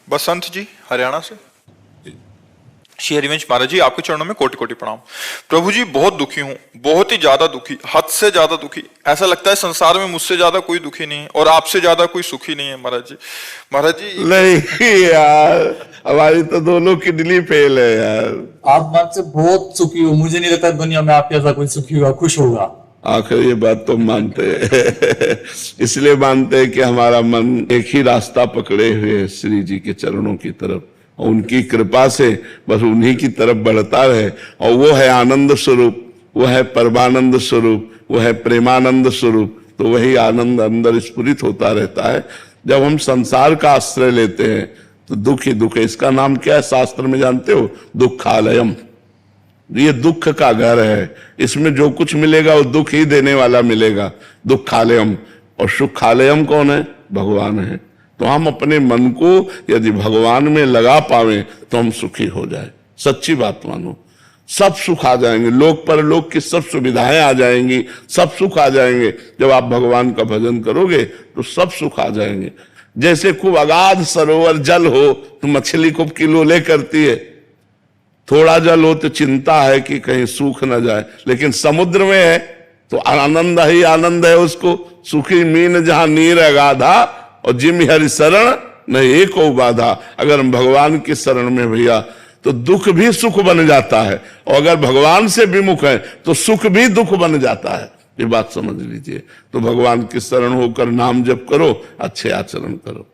बसंत जी हरियाणा से। श्री हरिवंश महाराज जी, आपके चरणों में कोटि कोटि प्रणाम। प्रभु जी, बहुत दुखी हूँ, बहुत ही ज्यादा दुखी, हद से ज्यादा दुखी। ऐसा लगता है संसार में मुझसे ज्यादा कोई दुखी नहीं है और आपसे ज्यादा कोई सुखी नहीं है महाराज जी। महाराज जी नहीं यार, हमारी तो दोनों किडनी फेल है यार। आप मन से बहुत सुखी हो, मुझे नहीं लगता दुनिया में आपके ऐसा कोई सुखी होगा, खुश होगा। आखिर ये बात तो मानते हैं इसलिए मानते हैं कि हमारा मन एक ही रास्ता पकड़े हुए है, श्री जी के चरणों की तरफ, और उनकी कृपा से बस उन्हीं की तरफ बढ़ता रहे। और वो है आनंद स्वरूप, वो है परमानंद स्वरूप, वो है प्रेमानंद स्वरूप। तो वही आनंद अंदर स्फुरित होता रहता है। जब हम संसार का आश्रय लेते हैं तो दुख ही दुख है। इसका नाम क्या है शास्त्र में जानते हो? दुखालयम। ये दुख का घर है, इसमें जो कुछ मिलेगा वो दुख ही देने वाला मिलेगा, दुखालयम। और सुखालयम कौन है? भगवान है। तो हम अपने मन को यदि भगवान में लगा पावे तो हम सुखी हो जाए। सच्ची बात मानो, सब सुख आ जाएंगे, लोक परलोक की सब सुविधाएं आ जाएंगी, सब सुख आ जाएंगे। जब आप भगवान का भजन करोगे तो सब सुख आ जाएंगे। जैसे खूब अगाध सरोवर जल हो तो मछली खूब किलोले करती है, थोड़ा जल हो तो चिंता है कि कहीं सूख न जाए, लेकिन समुद्र में है तो आनंद ही आनंद है उसको। सुखी मीन जहां नीर अगाधा और जिम हरि शरण न एक बाधा। अगर हम भगवान की शरण में भैया तो दुख भी सुख बन जाता है, और अगर भगवान से विमुख है तो सुख भी दुख बन जाता है। ये बात समझ लीजिए। तो भगवान की शरण होकर नाम जप करो, अच्छे आचरण करो।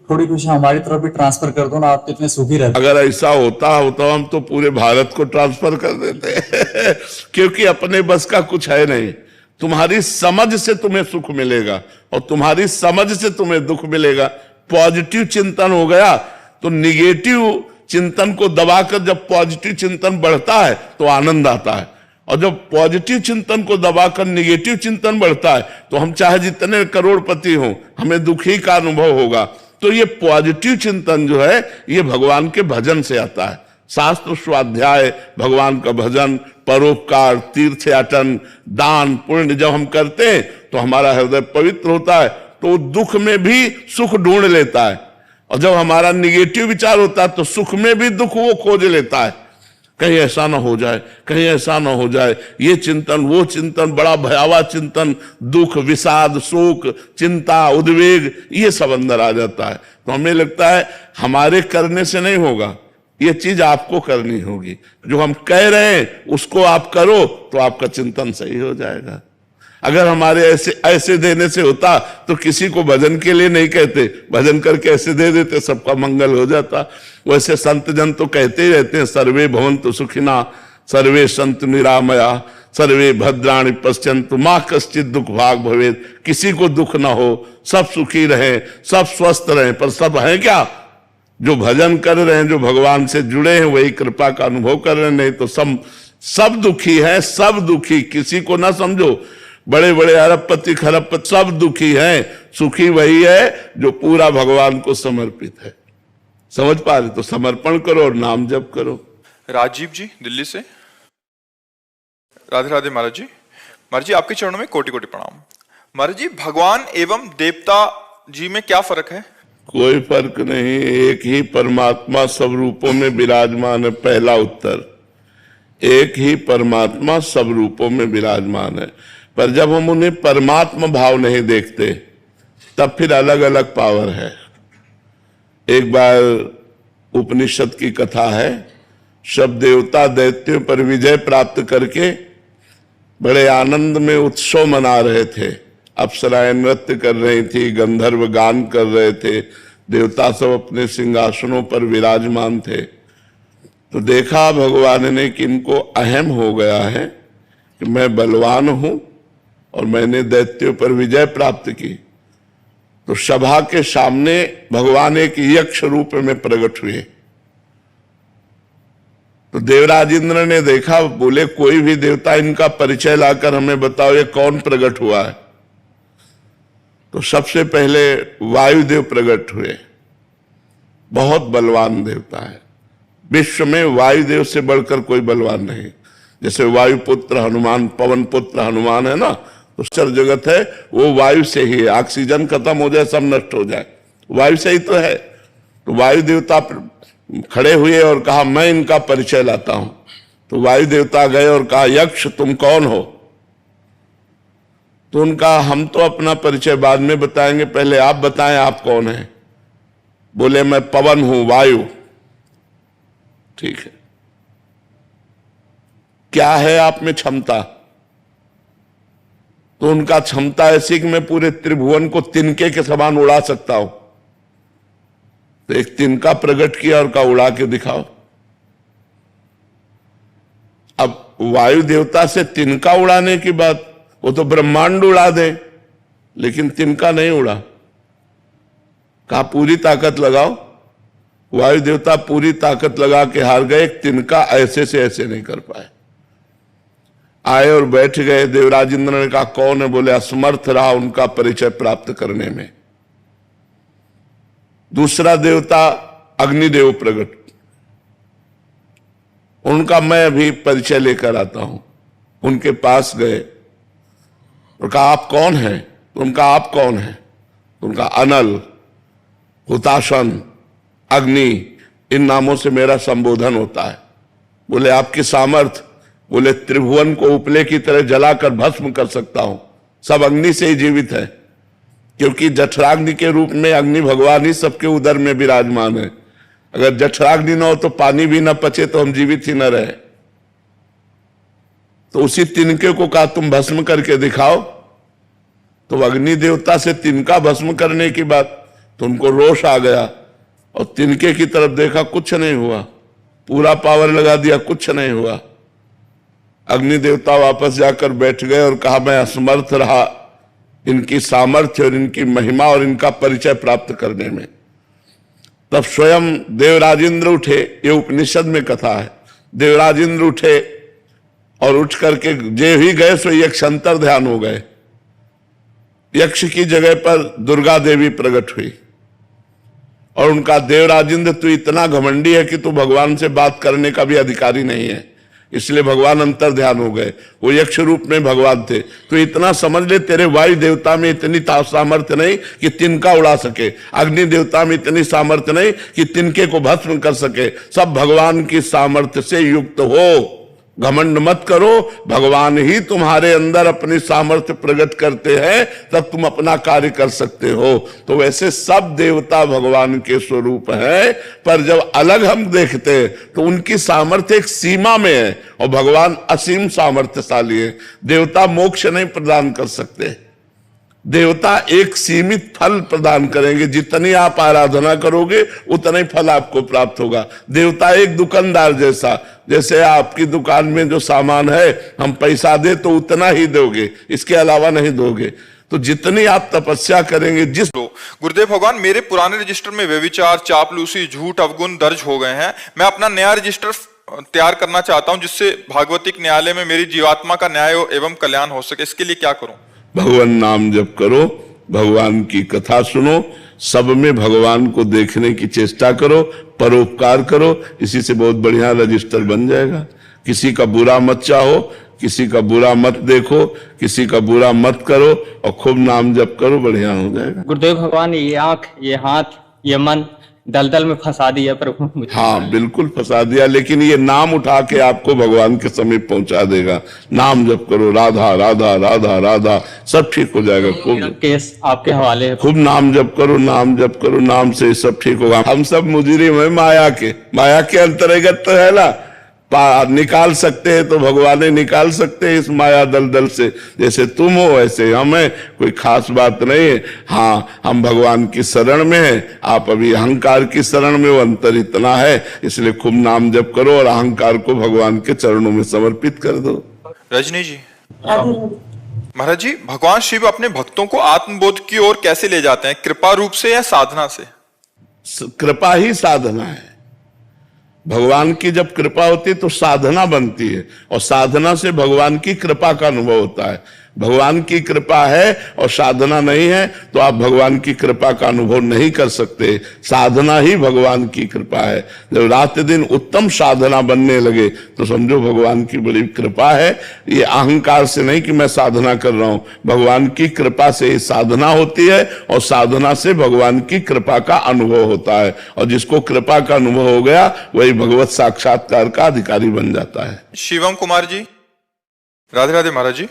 थोड़ी खुशी हमारी तरफ भी ट्रांसफर कर दो ना, आप कितने सुखी रहते। अगर ऐसा होता तो हम तो पूरे भारत को ट्रांसफर कर देते क्योंकि अपने बस का कुछ है नहीं। तुम्हारी समझ से तुम्हें सुख मिलेगा और तुम्हारी समझ से तुम्हें दुख मिलेगा। पॉजिटिव चिंतन हो गया तो निगेटिव चिंतन को दबाकर जब पॉजिटिव चिंतन बढ़ता है तो आनंद आता है, और जब पॉजिटिव चिंतन को दबाकर निगेटिव चिंतन बढ़ता है तो हम चाहे जितने करोड़पति हों, हमें दुखी का अनुभव होगा। तो ये पॉजिटिव चिंतन जो है ये भगवान के भजन से आता है। शास्त्र स्वाध्याय, भगवान का भजन, परोपकार, तीर्थयाटन, दान पुण्य जब हम करते हैं तो हमारा हृदय पवित्र होता है, तो दुख में भी सुख ढूंढ लेता है। और जब हमारा निगेटिव विचार होता है तो सुख में भी दुख वो खोज लेता है। कहीं ऐसा ना हो जाए, कहीं ऐसा ना हो जाए, ये चिंतन वो चिंतन, बड़ा भयावह चिंतन, दुख, विषाद, शोक, चिंता, उद्वेग, ये सब अंदर आ जाता है। तो हमें लगता है हमारे करने से नहीं होगा, ये चीज आपको करनी होगी। जो हम कह रहे हैं उसको आप करो तो आपका चिंतन सही हो जाएगा। अगर हमारे ऐसे देने से होता तो किसी को भजन के लिए नहीं कहते, भजन करके ऐसे दे देते, सबका मंगल हो जाता। वैसे संत जन तो कहते ही रहते हैं, सर्वे भवन्तु सुखिना, सर्वे सन्तु निरामया, सर्वे भद्राणि पश्यन्तु मां कश्चित् दुख भाग भवेत्। किसी को दुख ना हो, सब सुखी रहे, सब स्वस्थ रहे। पर सब है क्या? जो भजन कर रहे हैं, जो भगवान से जुड़े हैं, वही कृपा का अनुभव कर रहे हैं। नहीं तो सब दुखी है, सब दुखी। किसी को ना समझो, बड़े बड़े अरबपति खरबपति सब दुखी हैं, सुखी वही है जो पूरा भगवान को समर्पित है। समझ पा रहे? तो समर्पण करो और नाम जप करो। राजीव जी दिल्ली से। राधे राधे महाराज जी। महाराज जी, आपके चरणों में कोटि कोटि प्रणाम। महाराज जी, भगवान एवं देवता जी में क्या फर्क है? कोई फर्क नहीं, एक ही परमात्मा सब रूपों में विराजमान है। पहला उत्तर, एक ही परमात्मा सब रूपों में विराजमान है। पर जब हम उन्हें परमात्मा भाव नहीं देखते तब फिर अलग अलग पावर है। एक बार उपनिषद की कथा है, सब देवता दैत्यों पर विजय प्राप्त करके बड़े आनंद में उत्सव मना रहे थे। अप्सराएं नृत्य कर रही थी, गंधर्व गान कर रहे थे, देवता सब अपने सिंहासनों पर विराजमान थे। तो देखा भगवान ने कि इनको अहम हो गया है कि मैं बलवान हूं और मैंने दैत्यों पर विजय प्राप्त की। तो सभा के सामने भगवान एक यक्ष रूप में प्रकट हुए। तो देवराज इंद्र ने देखा, बोले कोई भी देवता इनका परिचय लाकर हमें बताओ, ये कौन प्रकट हुआ है? तो सबसे पहले वायुदेव प्रकट हुए। बहुत बलवान देवता है, विश्व में वायुदेव से बढ़कर कोई बलवान नहीं। जैसे वायुपुत्र हनुमान, पवन पुत्र हनुमान है ना, तो चर जगत है वो वायु से ही है। ऑक्सीजन खत्म हो जाए, सब नष्ट हो जाए, वायु से ही तो है। तो वायु देवता खड़े हुए और कहा मैं इनका परिचय लाता हूं। तो वायु देवता गए और कहा यक्ष तुम कौन हो? तो उनका हम तो अपना परिचय बाद में बताएंगे, पहले आप बताएं आप कौन हैं। बोले मैं पवन हूं, वायु। ठीक है, क्या है आप में क्षमता? तो उनका क्षमता ऐसी कि मैं पूरे त्रिभुवन को तिनके के समान उड़ा सकता हूं। तो एक तिनका प्रकट किया और कहा उड़ा के दिखाओ। अब वायु देवता से तिनका उड़ाने की बात, वो तो ब्रह्मांड उड़ा दे, लेकिन तिनका नहीं उड़ा। कहा पूरी ताकत लगाओ। वायु देवता पूरी ताकत लगा के हार गए, एक तिनका ऐसे से ऐसे नहीं कर पाए। आए और बैठ गए। देवराज इंद्र ने कहा कौन है? बोले असमर्थ रहा उनका परिचय प्राप्त करने में। दूसरा देवता अग्निदेव प्रकट, उनका मैं अभी परिचय लेकर आता हूं। उनके पास गए और कहा आप कौन हैं? तो उनका आप कौन हैं? तो उनका अनल, हुताशन, अग्नि, इन नामों से मेरा संबोधन होता है। बोले आपकी सामर्थ? बोले त्रिभुवन को उपले की तरह जलाकर भस्म कर सकता हूं। सब अग्नि से ही जीवित है, क्योंकि जठराग्नि के रूप में अग्नि भगवान ही सबके उदर में विराजमान है। अगर जठराग्नि न हो तो पानी भी न पचे तो हम जीवित ही न रहे। तो उसी तिनके को कहा तुम भस्म करके दिखाओ। तो अग्नि देवता से तिनका भस्म करने की बात, तो उनको रोष आ गया और तिनके की तरफ देखा, कुछ नहीं हुआ। पूरा पावर लगा दिया, कुछ नहीं हुआ। अग्नि देवता वापस जाकर बैठ गए और कहा मैं असमर्थ रहा इनकी सामर्थ्य और इनकी महिमा और इनका परिचय प्राप्त करने में। तब स्वयं देवराजेंद्र उठे, ये उपनिषद में कथा है। देवराजेंद्र उठे और उठ करके जे ही गए सो यक्ष अंतर ध्यान हो गए। यक्ष की जगह पर दुर्गा देवी प्रकट हुई और उनका देवराजेंद्र तू इतना घमंडी है कि तू भगवान से बात करने का भी अधिकारी नहीं है। इसलिए भगवान अंतर ध्यान हो गए। वो यक्ष रूप में भगवान थे। तो इतना समझ ले तेरे वायु देवता में इतनी सामर्थ्य नहीं कि तिनका उड़ा सके, अग्नि देवता में इतनी सामर्थ्य नहीं कि तिनके को भस्म कर सके। सब भगवान की सामर्थ्य से युक्त हो। घमंड मत करो, भगवान ही तुम्हारे अंदर अपनी सामर्थ्य प्रकट करते हैं, तब तुम अपना कार्य कर सकते हो। तो वैसे सब देवता भगवान के स्वरूप है, पर जब अलग हम देखते हैं तो उनकी सामर्थ्य एक सीमा में है और भगवान असीम सामर्थ्यशाली है। देवता मोक्ष नहीं प्रदान कर सकते, देवता एक सीमित फल प्रदान करेंगे। जितनी आप आराधना करोगे उतना ही फल आपको प्राप्त होगा। देवता एक दुकानदार जैसा, जैसे आपकी दुकान में जो सामान है हम पैसा दे तो उतना ही दोगे, इसके अलावा नहीं दोगे। तो जितनी आप तपस्या करेंगे जिस गुरुदेव भगवान, मेरे पुराने रजिस्टर में व्यभिचार, चापलूसी, झूठ, अवगुण दर्ज हो गए हैं। मैं अपना नया रजिस्टर तैयार करना चाहता हूं जिससे भागवतिक न्यायालय में मेरी जीवात्मा का न्याय एवं कल्याण हो सके। इसके लिए क्या करूं? भगवान नाम जप करो, भगवान की कथा सुनो, सब में भगवान को देखने की चेष्टा करो, परोपकार करो। इसी से बहुत बढ़िया रजिस्टर बन जाएगा। किसी का बुरा मत चाहो, किसी का बुरा मत देखो, किसी का बुरा मत करो और खूब नाम जप करो, बढ़िया हो जाएगा। गुरुदेव भगवान, ये आंख, ये हाथ, ये मन दलदल में फंसा दिया प्रभु मुझे। हाँ बिल्कुल फंसा दिया, लेकिन ये नाम उठा के आपको भगवान के समीप पहुंचा देगा। नाम जप करो, राधा राधा राधा राधा, सब ठीक हो जाएगा। खूब केस आपके हवाले है। खूब नाम जप करो, नाम जप करो, नाम से सब ठीक होगा। हम सब मुजरिम है माया के अंतर्गत तो है ना। निकाल सकते हैं तो भगवान निकाल सकते हैं इस माया दलदल से। जैसे तुम हो वैसे हम हैं, कोई खास बात नहीं है। हाँ, हम भगवान की शरण में हैं, आप अभी अहंकार की शरण में हो, अंतर इतना है। इसलिए खूब नाम जप करो और अहंकार को भगवान के चरणों में समर्पित कर दो। रजनी जी, महाराज जी, भगवान शिव अपने भक्तों को आत्मबोध की ओर कैसे ले जाते हैं? कृपा रूप से या साधना से? कृपा ही साधना है। भगवान की जब कृपा होती है तो साधना बनती है और साधना से भगवान की कृपा का अनुभव होता है। भगवान की कृपा है और साधना नहीं है तो आप भगवान की कृपा का अनुभव नहीं कर सकते। साधना ही भगवान की कृपा है। जब रात दिन उत्तम साधना बनने लगे तो समझो भगवान की बड़ी कृपा है। ये अहंकार से नहीं कि मैं साधना कर रहा हूं, भगवान की कृपा से ही साधना होती है और साधना से भगवान की कृपा का अनुभव होता है। और जिसको कृपा का अनुभव हो गया वही भगवत साक्षात्कार का अधिकारी बन जाता है। शिवम कुमार जी, राधे राधे महाराज जी।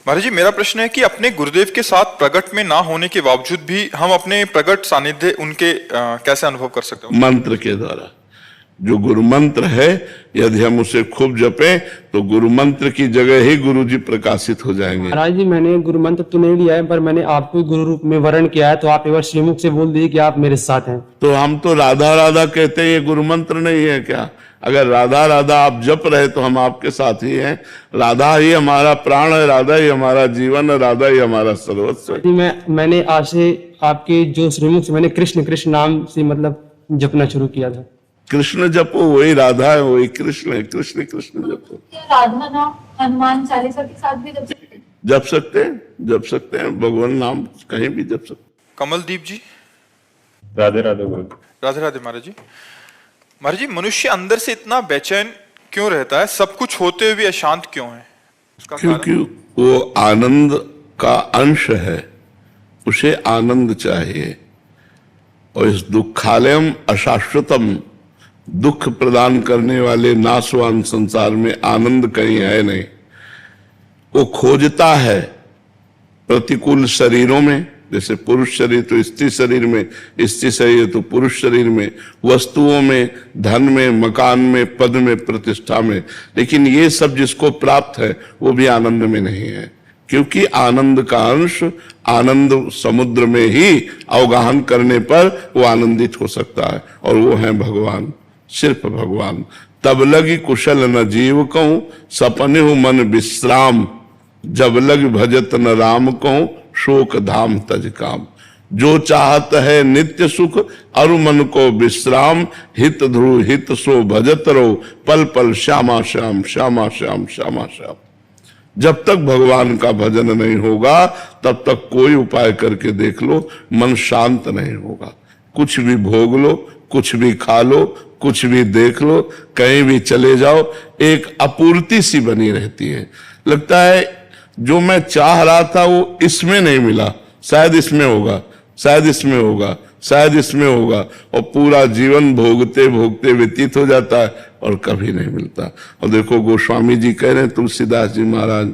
महाराज जी, मेरा प्रश्न है कि अपने गुरुदेव के साथ प्रकट में ना होने के बावजूद भी हम अपने प्रकट सानिध्य उनके कैसे अनुभव कर सकते हैं? मंत्र के द्वारा। जो गुरु मंत्र है यदि हम उसे खूब जपें तो गुरु मंत्र की जगह ही गुरु जी प्रकाशित हो जाएंगे। महाराज जी, मैंने गुरु मंत्र तो नहीं लिया है, पर मैंने आपको गुरु रूप में वर्ण किया है, तो आप एक बार श्रीमुख से बोल दीजिए कि आप मेरे साथ हैं। तो हम तो राधा राधा कहते हैं, ये गुरु मंत्र नहीं है क्या? अगर राधा राधा आप जप रहे तो हम आपके साथ ही हैं। राधा ही हमारा प्राण है, राधा ही हमारा जीवन है, राधा ही हमारा सर्वस्व है। जी, मैंने आज से आपके जो श्रीमुख से मैंने कृष्ण कृष्ण नाम से मतलब जपना शुरू किया था। कृष्ण जपो, वही राधा है, वही कृष्ण है। कृष्ण कृष्ण जपो। राधा नाम हनुमान चालीसा के साथ भी जप सकते हैं, जप सकते हैं। भगवान नाम कहीं भी जप सकते हैं। कमलदीप जी, राधे राधे गुरु। राधे राधे महाराज जी। महाराज जी, मनुष्य अंदर से इतना बेचैन क्यों रहता है? सब कुछ होते हुए भी अशांत क्यों है? उसका क्योंकि वो आनंद का अंश है, उसे आनंद चाहिए। और इस दुखालयम अशाश्वतम, दुख प्रदान करने वाले नाशवान संसार में आनंद कहीं है नहीं। वो खोजता है प्रतिकूल शरीरों में, जैसे पुरुष शरीर तो स्त्री शरीर में, स्त्री शरीर तो पुरुष शरीर में, वस्तुओं में, धन में, मकान में, पद में, प्रतिष्ठा में। लेकिन ये सब जिसको प्राप्त है वो भी आनंद में नहीं है, क्योंकि आनंद का अंश आनंद समुद्र में ही अवगाहन करने पर वो आनंदित हो सकता है, और वो है भगवान, सिर्फ भगवान। तब लगी कुशल न जीव कहूं, सपने हो मन विश्राम, जब लग भजत न राम कहूं, शोक धाम तज काम। जो चाहत है नित्य सुख, अरु मन को विश्राम, हित ध्रुव हित सो भजत रहो, पल पल श्यामा श्याम श्यामा श्याम श्यामा श्याम। जब तक भगवान का भजन नहीं होगा तब तक कोई उपाय करके देख लो, मन शांत नहीं होगा। कुछ भी भोग लो, कुछ भी खा लो, कुछ भी देख लो, कहीं भी चले जाओ, एक अपूर्ति सी बनी रहती है। लगता है जो मैं चाह रहा था वो इसमें नहीं मिला, शायद इसमें होगा, शायद इसमें होगा, शायद इसमें होगा, और पूरा जीवन भोगते भोगते व्यतीत हो जाता है और कभी नहीं मिलता। और देखो गोस्वामी जी कह रहे हैं, तुलसीदास जी महाराज,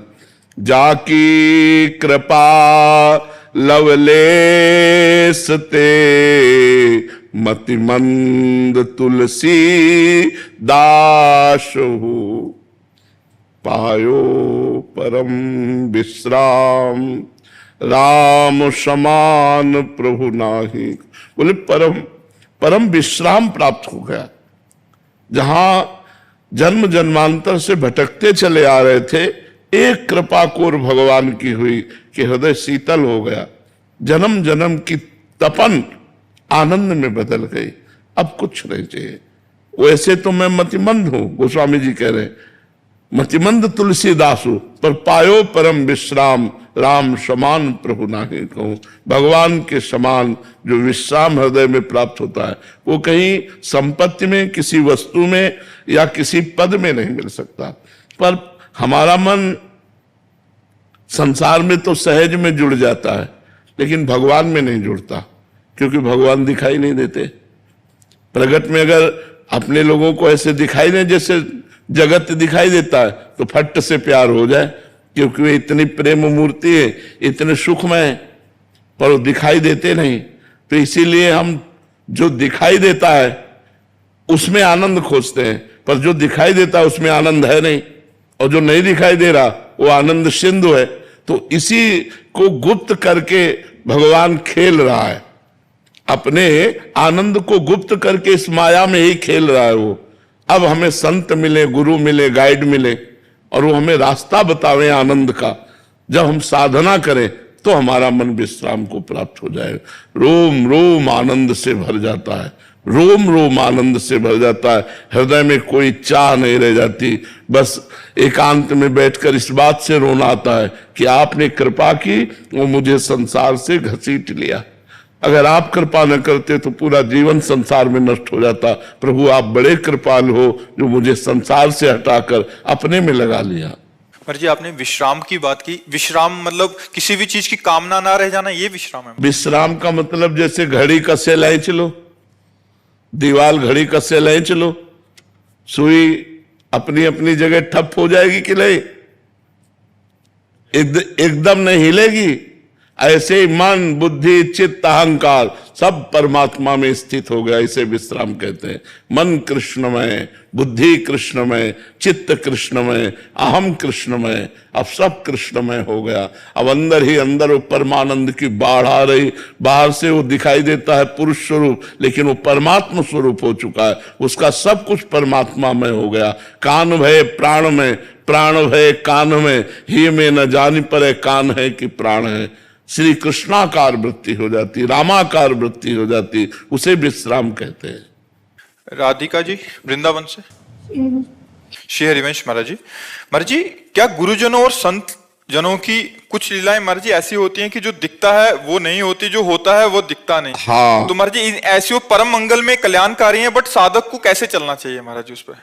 जाकी कृपा लवलेस ते, मतिमंद तुलसी दास हो, पायो परम विश्राम, राम समान प्रभु नाही। बोले परम विश्राम प्राप्त हो गया। जहां जन्म जन्मांतर से भटकते चले आ रहे थे, एक कृपा कोर भगवान की हुई कि हृदय शीतल हो गया। जन्म जन्म की तपन आनंद में बदल गई। अब कुछ नहीं चाहिए। वैसे तो मैं मतिमंद हूं, गोस्वामी जी कह रहे हैं, मतिमंद तुलसीदासु, पर पायो परम विश्राम, राम समान प्रभु नाही कहूं। भगवान के समान जो विश्राम हृदय में प्राप्त होता है वो कहीं संपत्ति में, किसी वस्तु में या किसी पद में नहीं मिल सकता। पर हमारा मन संसार में तो सहज में जुड़ जाता है, लेकिन भगवान में नहीं जुड़ता, क्योंकि भगवान दिखाई नहीं देते। प्रगट में अगर अपने लोगों को ऐसे दिखाई दे जैसे जगत दिखाई देता है तो फट से प्यार हो जाए, क्योंकि वे इतनी प्रेम मूर्ति है, इतने सुखमय है, पर वो दिखाई देते नहीं। तो इसीलिए हम जो दिखाई देता है उसमें आनंद खोजते हैं, पर जो दिखाई देता है उसमें आनंद है नहीं, और जो नहीं दिखाई दे रहा वो आनंद सिंधु है। तो इसी को गुप्त करके भगवान खेल रहा है, अपने आनंद को गुप्त करके इस माया में ही खेल रहा है वो। अब हमें संत मिले, गुरु मिले, गाइड मिले, और वो हमें रास्ता बतावे आनंद का। जब हम साधना करें तो हमारा मन विश्राम को प्राप्त हो जाए, रोम रोम आनंद से भर जाता है। रोम रोम आनंद से भर जाता है, हृदय में कोई चाह नहीं रह जाती। बस एकांत में बैठकर इस बात से रोना आता है कि आपने कृपा की, वो मुझे संसार से घसीट लिया। अगर आप कृपा न करते तो पूरा जीवन संसार में नष्ट हो जाता। प्रभु आप बड़े कृपाल हो जो मुझे संसार से हटाकर अपने में लगा लिया। महाराज जी आपने विश्राम की बात की, विश्राम मतलब किसी भी चीज की कामना ना रह जाना, ये विश्राम है? विश्राम का मतलब जैसे घड़ी कसे लाए चलो, दीवाल घड़ी कसे लाए चलो, सुई अपनी अपनी जगह ठप हो जाएगी कि नहीं? एकदम नहीं हिलेगी। ऐसे ही मन बुद्धि चित्त अहंकार सब परमात्मा में स्थित हो गया, इसे विश्राम कहते हैं। मन कृष्णमय, बुद्धि कृष्णमय, चित्त कृष्णमय, अहम कृष्णमय, अब सब कृष्णमय हो गया। अब अंदर ही अंदर वो परमानंद की बाढ़ आ रही। बाहर से वो दिखाई देता है पुरुष स्वरूप, लेकिन वो परमात्मा स्वरूप हो चुका है। उसका सब कुछ परमात्मा में हो गया। कान भय प्राण में, प्राण भय कान में, ही में न जानी पड़े कान है कि प्राण है। श्री कृष्णाकार वृत्ति हो जाती, रामाकार वृत्ति हो जाती, उसे विश्राम कहते हैं। राधिका जी वृंदावन से। श्री हरिवंश महाराज जी, महाराज जी क्या गुरुजनों और संत जनों की कुछ लीलाएं महाराज जी ऐसी होती हैं कि जो दिखता है वो नहीं होती, जो होता है वो दिखता नहीं? हाँ। तो महाराज जी ऐसी वो परम मंगल में कल्याणकारी हैं, बट साधक को कैसे चलना चाहिए महाराज जी उस पर?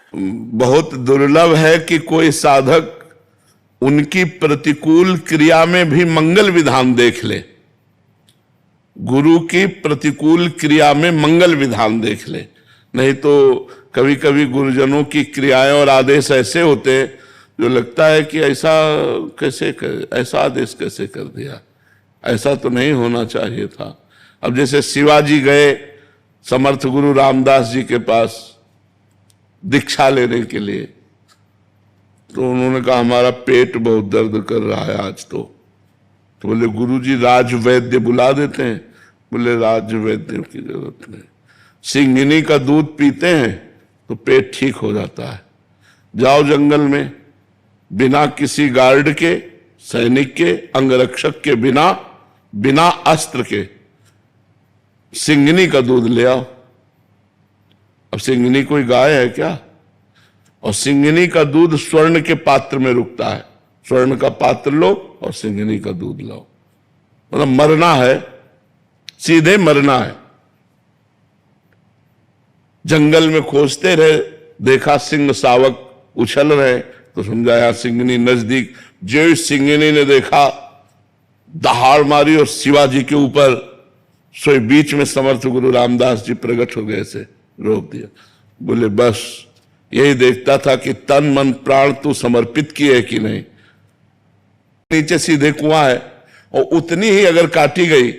बहुत दुर्लभ है कि कोई साधक उनकी प्रतिकूल क्रिया में भी मंगल विधान देख ले। गुरु की प्रतिकूल क्रिया में मंगल विधान देख ले। नहीं तो कभी कभी गुरुजनों की क्रियाएं और आदेश ऐसे होते हैं जो लगता है कि ऐसा कैसे ऐसा आदेश कैसे कर दिया, ऐसा तो नहीं होना चाहिए था। अब जैसे शिवाजी गए समर्थ गुरु रामदास जी के पास दीक्षा लेने के लिए, तो उन्होंने कहा हमारा पेट बहुत दर्द कर रहा है आज तो बोले गुरुजी राज वैद्य बुला देते हैं। बोले राज वैद्य की जरूरत नहीं, सिंगिनी का दूध पीते हैं तो पेट ठीक हो जाता है। जाओ जंगल में, बिना किसी गार्ड के, सैनिक के, अंगरक्षक के, बिना अस्त्र के सिंगिनी का दूध ले आओ। अब सिंगिनी कोई गाय है क्या? और सिंगिनी का दूध स्वर्ण के पात्र में रुकता है। स्वर्ण का पात्र लो और सिंगिनी का दूध लाओ। मतलब मरना है, सीधे मरना है। जंगल में खोजते रहे, देखा सिंह शावक उछल रहे तो समझा यार सिंगिनी नजदीक। जो सिंगिनी ने देखा दहाड़ मारी और शिवाजी के ऊपर, सोई बीच में समर्थ गुरु रामदास जी प्रकट हो गए, से रोक दिया। बोले बस यही देखता था कि तन मन प्राण तू समर्पित किए कि नहीं। नीचे सीधे कुआं है और उतनी ही अगर काटी गई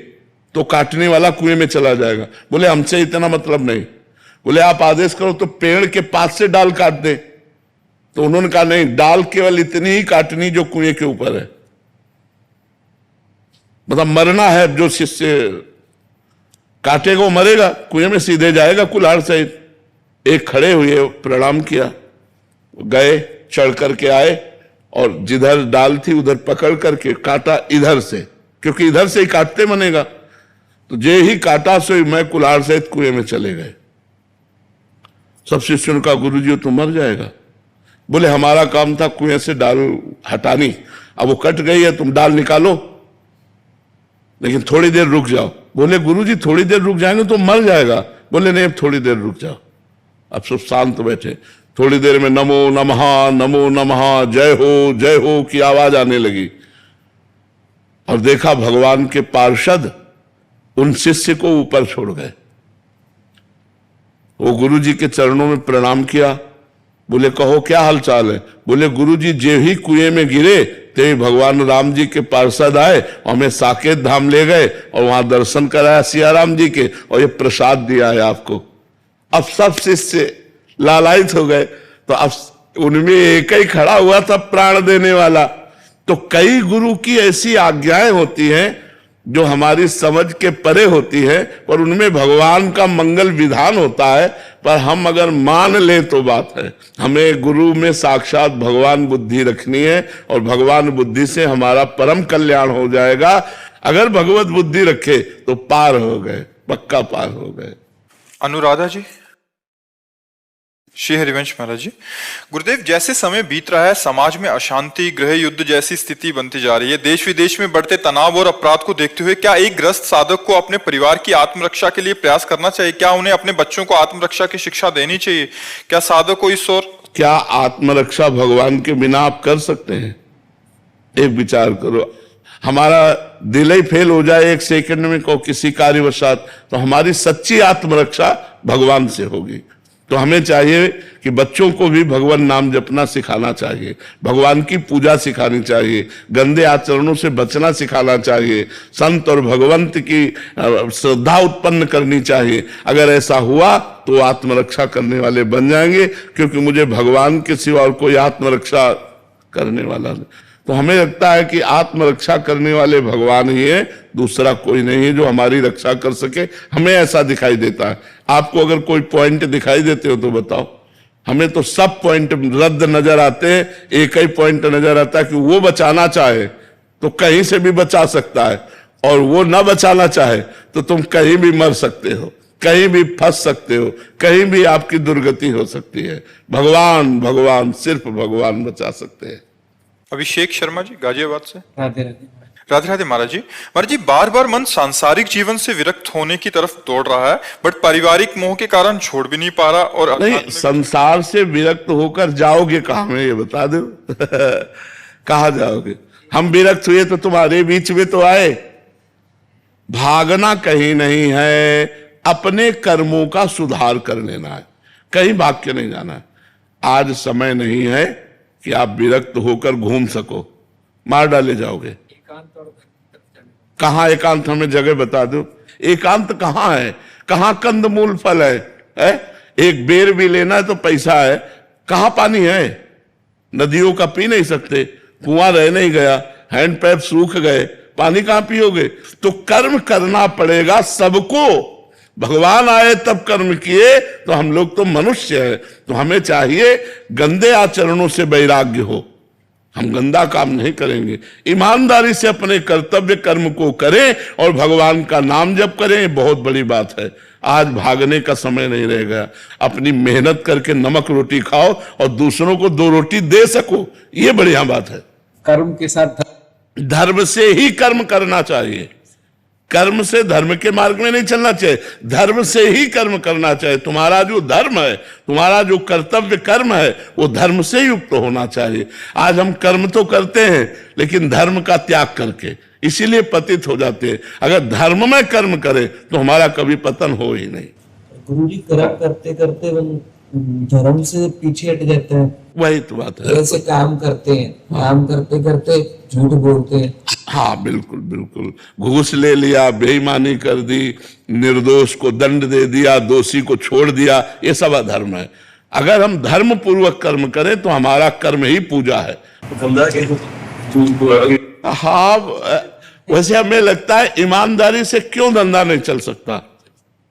तो काटने वाला कुएं में चला जाएगा। बोले हमसे इतना मतलब नहीं। बोले आप आदेश करो तो पेड़ के पास से डाल काट दे। तो उन्होंने कहा नहीं, डाल केवल इतनी ही काटनी जो कुएं के ऊपर है। मतलब मरना है, जो शिष्य काटेगा वो मरेगा, कुएं में सीधे जाएगा कुल्हाड़ सहित। एक खड़े हुए, प्रणाम किया, गए, चढ़ करके आए और जिधर डाल थी उधर पकड़ करके काटा इधर से, क्योंकि इधर से ही काटते बनेगा। तो जे ही काटा सो मैं कुल्हाड़ सहित कुएं में चले गए। सब शिष्यों ने कहा गुरुजी तो मर जाएगा। बोले हमारा काम था कुएं से डाल हटानी, अब वो कट गई है, तुम डाल निकालो, लेकिन थोड़ी देर रुक जाओ। बोले गुरुजी थोड़ी देर रुक जाएंगे तो मर जाएगा। बोले नहीं, अब थोड़ी देर रुक जाओ। अब सब शांत बैठे। थोड़ी देर में नमो नमः नमो नमः जय हो की आवाज आने लगी और देखा भगवान के पार्षद उन शिष्य को ऊपर छोड़ गए। वो गुरुजी के चरणों में प्रणाम किया। बोले कहो क्या हालचाल है? बोले गुरुजी जे ही कुएं में गिरे ते भगवान राम जी के पार्षद आए और हमें साकेत धाम ले गए और वहां दर्शन कराया सिया राम जी के, और ये प्रसाद दिया है आपको। अब सब शिष्य लालायित हो गए। तो अब उनमें एक ही खड़ा हुआ था प्राण देने वाला। तो कई गुरु की ऐसी आज्ञाएं होती हैं जो हमारी समझ के परे होती है, पर उनमें भगवान का मंगल विधान होता है। पर हम अगर मान ले तो बात है। हमें गुरु में साक्षात भगवान बुद्धि रखनी है और भगवान बुद्धि से हमारा परम कल्याण हो जाएगा। अगर भगवत बुद्धि रखे तो पार हो गए, पक्का पार हो गए। अनुराधा जी, श्री हरिवंश महाराज जी। गुरुदेव, जैसे समय बीत रहा है समाज में अशांति, गृह युद्ध जैसी स्थिति बनती जा रही है। देश विदेश में बढ़ते तनाव और अपराध को देखते हुए क्या एक ग्रस्त साधक को अपने परिवार की आत्मरक्षा के लिए प्रयास करना चाहिए? क्या उन्हें अपने बच्चों को आत्मरक्षा की शिक्षा देनी चाहिए? क्या साधक को इस ओर क्या आत्मरक्षा भगवान के बिना आप कर सकते हैं? एक विचार करो, हमारा दिल ही फेल हो जाए एक सेकंड में को किसी कार्यवशात, तो हमारी सच्ची आत्मरक्षा भगवान से होगी। तो हमें चाहिए कि बच्चों को भी भगवान नाम जपना सिखाना चाहिए, भगवान की पूजा सिखानी चाहिए, गंदे आचरणों से बचना सिखाना चाहिए, संत और भगवंत की श्रद्धा उत्पन्न करनी चाहिए। अगर ऐसा हुआ तो आत्मरक्षा करने वाले बन जाएंगे, क्योंकि मुझे भगवान के सिवा और कोई आत्मरक्षा करने वाला नहीं। तो हमें लगता है कि आत्मरक्षा करने वाले भगवान ही है, दूसरा कोई नहीं है जो हमारी रक्षा कर सके। हमें ऐसा दिखाई देता है। आपको अगर कोई पॉइंट दिखाई देते हो तो बताओ। हमें तो सब पॉइंट रद्द नजर आते हैं, एक ही पॉइंट नजर आता है कि वो बचाना चाहे तो कहीं से भी बचा सकता है, और वो ना बचाना चाहे तो तुम कहीं भी मर सकते हो, कहीं भी फंस सकते हो, कहीं भी आपकी दुर्गति हो सकती है। भगवान भगवान, सिर्फ भगवान बचा सकते हैं। अभिषेक शर्मा जी, गाजियाबाद से। राधे राधे। राधे राधे महाराज जी। महाराज जी, बार बार मन सांसारिक जीवन से विरक्त होने की तरफ दौड़ रहा है, बट पारिवारिक मोह के कारण छोड़ भी नहीं पा रहा। और नहीं, संसार से विरक्त होकर जाओगे कहां में, ये बता दो। कहां जाओगे? हम विरक्त हुए तो तुम्हारे बीच में तो आए। भागना कहीं नहीं है, अपने कर्मों का सुधार कर लेना है, कहीं भाग के नहीं जाना है। आज समय नहीं है कि आप विरक्त होकर घूम सको, मार डाले जाओगे। कहां एकांत, हमें जगह बता दो। एकांत कहां है? कहां कंदमूल फल है? एक बेर भी लेना है तो पैसा है, कहां पानी है? नदियों का पी नहीं सकते, कुआं रह नहीं गया, हैंड पैप सूख गए, पानी कहां पियोगे? तो कर्म करना पड़ेगा सबको। भगवान आए तब कर्म किए, तो हम लोग तो मनुष्य हैं, तो हमें चाहिए गंदे आचरणों से वैराग्य हो। हम गंदा काम नहीं करेंगे, ईमानदारी से अपने कर्तव्य कर्म को करें और भगवान का नाम जप करें, बहुत बड़ी बात है। आज भागने का समय नहीं रह गया। अपनी मेहनत करके नमक रोटी खाओ और दूसरों को 2 रोटी दे सको, ये बढ़िया बात है। कर्म के साथ धर्म से ही कर्म करना चाहिए, कर्म से धर्म के मार्ग में नहीं चलना चाहिए, धर्म से ही कर्म करना चाहिए। तुम्हारा जो धर्म है, तुम्हारा जो कर्तव्य कर्म है, वो धर्म से युक्त होना चाहिए। आज हम कर्म तो करते हैं लेकिन धर्म का त्याग करके, इसीलिए पतित हो जाते हैं। अगर धर्म में कर्म करें तो हमारा कभी पतन हो ही नहीं। गुरु जी, कर्म करते करते धर्म से पीछे हट जाते हैं। वही तो बात है। ऐसे काम करते हैं, काम करते करते झूठ बोलते हैं। हाँ, बिल्कुल बिल्कुल। घूस ले लिया, बेईमानी कर दी, निर्दोष को दंड दे दिया, दोषी को छोड़ दिया, ये सब अधर्म है। अगर हम धर्म पूर्वक कर्म करें तो हमारा कर्म ही पूजा है। हाँ, वैसे हमें लगता है ईमानदारी से क्यों धंधा नहीं चल सकता?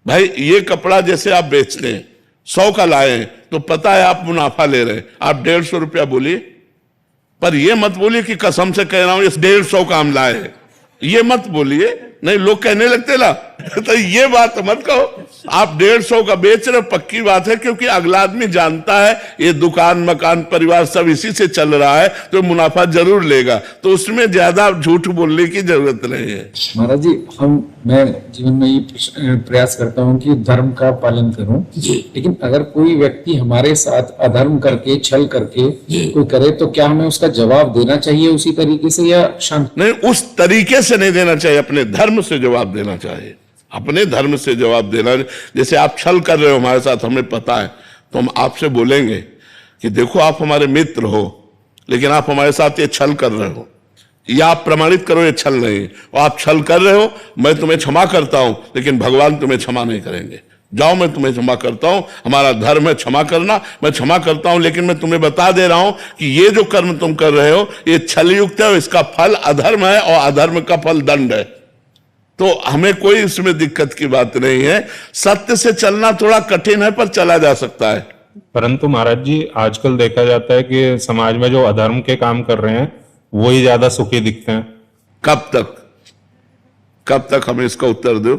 भाई, ये कपड़ा जैसे आप बेचते हैं, 100 का लाए हैं तो पता है आप मुनाफा ले रहे हैं, आप 150 रुपया बोलिए, पर ये मत बोलिए कि कसम से कह रहा हूं इस 150 का हम लाए हैं, ये मत बोलिए। नहीं, लोग कहने लगते ना तो ये बात मत कहो। आप 150 का बेच रहे हो, पक्की बात है, क्योंकि अगला आदमी जानता है ये दुकान मकान परिवार सब इसी से चल रहा है, तो मुनाफा जरूर लेगा, तो उसमें ज्यादा झूठ बोलने की जरूरत नहीं है। महाराज जी, मैं जीवन में ये प्रयास करता हूँ कि धर्म का पालन करूं, लेकिन अगर कोई व्यक्ति हमारे साथ अधर्म करके, छल करके कोई करे, तो क्या हमें उसका जवाब देना चाहिए उसी तरीके से या शांत? नहीं, उस तरीके से नहीं देना चाहिए, अपने धर्म से जवाब देना चाहिए, अपने धर्म से जवाब देना। जैसे आप छल कर रहे हो हमारे साथ, हमें पता है, तो हम आपसे बोलेंगे कि देखो आप हमारे मित्र हो, लेकिन आप हमारे साथ ये छल कर रहे हो, या आप प्रमाणित करो ये छल नहीं, और आप छल कर रहे हो, मैं तुम्हें क्षमा करता हूं, लेकिन भगवान तुम्हें क्षमा नहीं करेंगे। जाओ, मैं तुम्हें क्षमा करता हूं, हमारा धर्म है क्षमा करना, मैं क्षमा करता हूं, लेकिन मैं तुम्हें बता दे रहा हूं कि ये जो कर्म तुम कर रहे हो ये छल युक्त है, इसका फल अधर्म है और अधर्म का फल दंड है। तो हमें कोई इसमें दिक्कत की बात नहीं है। सत्य से चलना थोड़ा कठिन है, पर चला जा सकता है। परंतु महाराज जी, आजकल देखा जाता है कि समाज में जो अधर्म के काम कर रहे हैं वो ही ज्यादा सुखी दिखते हैं। कब तक हमें इसका उत्तर दो?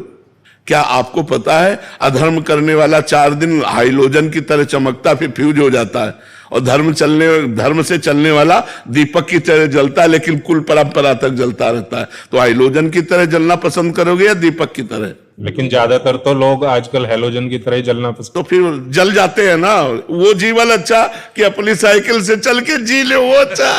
क्या आपको पता है अधर्म करने वाला 4 दिन हाइलोजन की तरह चमकता फिर फ्यूज हो जाता है, और धर्म से चलने वाला दीपक की तरह जलता है लेकिन कुल परंपरा तक जलता रहता है। तो हाइलोजन की तरह जलना पसंद करोगे या दीपक की तरह? लेकिन ज्यादातर तो लोग आजकल हेलोजन की तरह ही जलना पसंद। तो फिर जल जाते हैं ना। वो जीवन अच्छा कि अपनी साइकिल से चल के जी ले, वो अच्छा।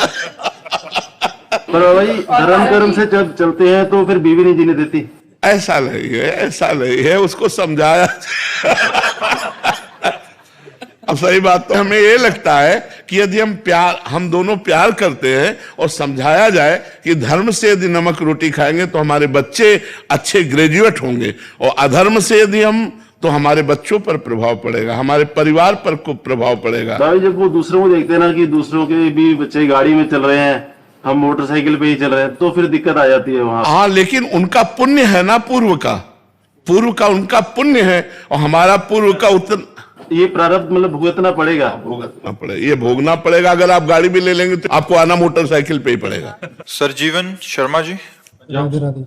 पर बाबा जी धर्म कर्म से जब चलते हैं तो फिर बीवी नहीं जीने देती? ऐसा नहीं है, ऐसा नहीं है, उसको समझाया। अब सही बात तो हमें ये लगता है कि यदि हम दोनों प्यार करते हैं और समझाया जाए कि धर्म से यदि नमक रोटी खाएंगे तो हमारे बच्चे अच्छे ग्रेजुएट होंगे, और अधर्म से यदि तो हमारे बच्चों पर प्रभाव पड़ेगा, हमारे परिवार पर को प्रभाव पड़ेगा। भाई जब वो दूसरों को देखते हैं ना कि दूसरों के भी बच्चे गाड़ी में चल रहे हैं, हम मोटरसाइकिल पे ही चल रहे हैं, तो फिर दिक्कत आ जाती है वहां। हाँ, लेकिन उनका पुण्य है ना, पूर्व का उनका पुण्य है, और हमारा पूर्व का उतना ये प्रारब्ध मतलब भुगतना पड़ेगा। ये भोगना पड़ेगा। अगर आप गाड़ी भी ले लेंगे तो आपको आना मोटरसाइकिल पे ही पड़ेगा। सरजीवन शर्मा जी। राधे राधे।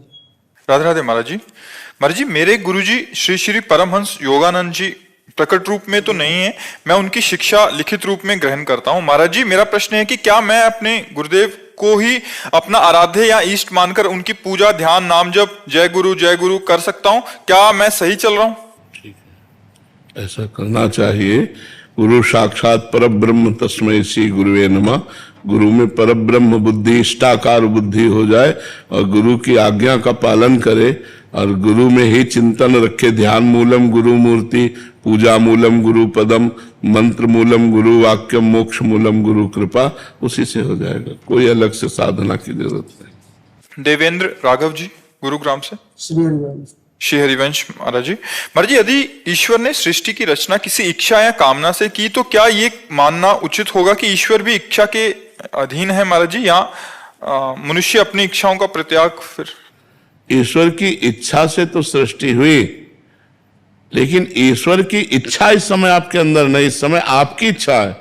राधे राधे महाराज जी। महाराज जी, मेरे गुरुजी श्री श्री परमहंस योगानंद जी प्रकट रूप में तो नहीं है, मैं उनकी शिक्षा लिखित रूप में ग्रहण करता हूँ। महाराज जी, मेरा प्रश्न है कि क्या मैं अपने गुरुदेव को ही अपना आराध्य या इष्ट मानकर उनकी पूजा, ध्यान, नाम जप, जय गुरु कर सकता हूँ? क्या मैं सही चल रहा हूँ? ऐसा करना चाहिए। गुरु साक्षात परब्रह्म तस्मै श्री गुरुवे नमः। गुरु में परब्रह्म बुद्धि, इष्टाकार बुद्धि हो जाए और गुरु की आज्ञा का पालन करे, और गुरु में ही चिंतन रखे। ध्यान मूलम गुरु मूर्ति, पूजा मूलम गुरु पदम, मंत्र मूलम गुरु वाक्यम, मोक्ष मूलम गुरु कृपा, उसी से हो जाएगा। कोई अलग से साधना की जरूरत नहीं। देवेंद्र राघव जी, गुरुग्राम से। श्री हरिवंश महाराज जी। महाराज जी, यदि ईश्वर ने सृष्टि की रचना किसी इच्छा या कामना से की तो क्या ये मानना उचित होगा कि ईश्वर भी इच्छा के अधीन है महाराज जी, या मनुष्य अपनी इच्छाओं का प्रत्याग? फिर ईश्वर की इच्छा से तो सृष्टि हुई, लेकिन ईश्वर की इच्छा इस समय आपके अंदर नहीं, इस समय आपकी इच्छा है।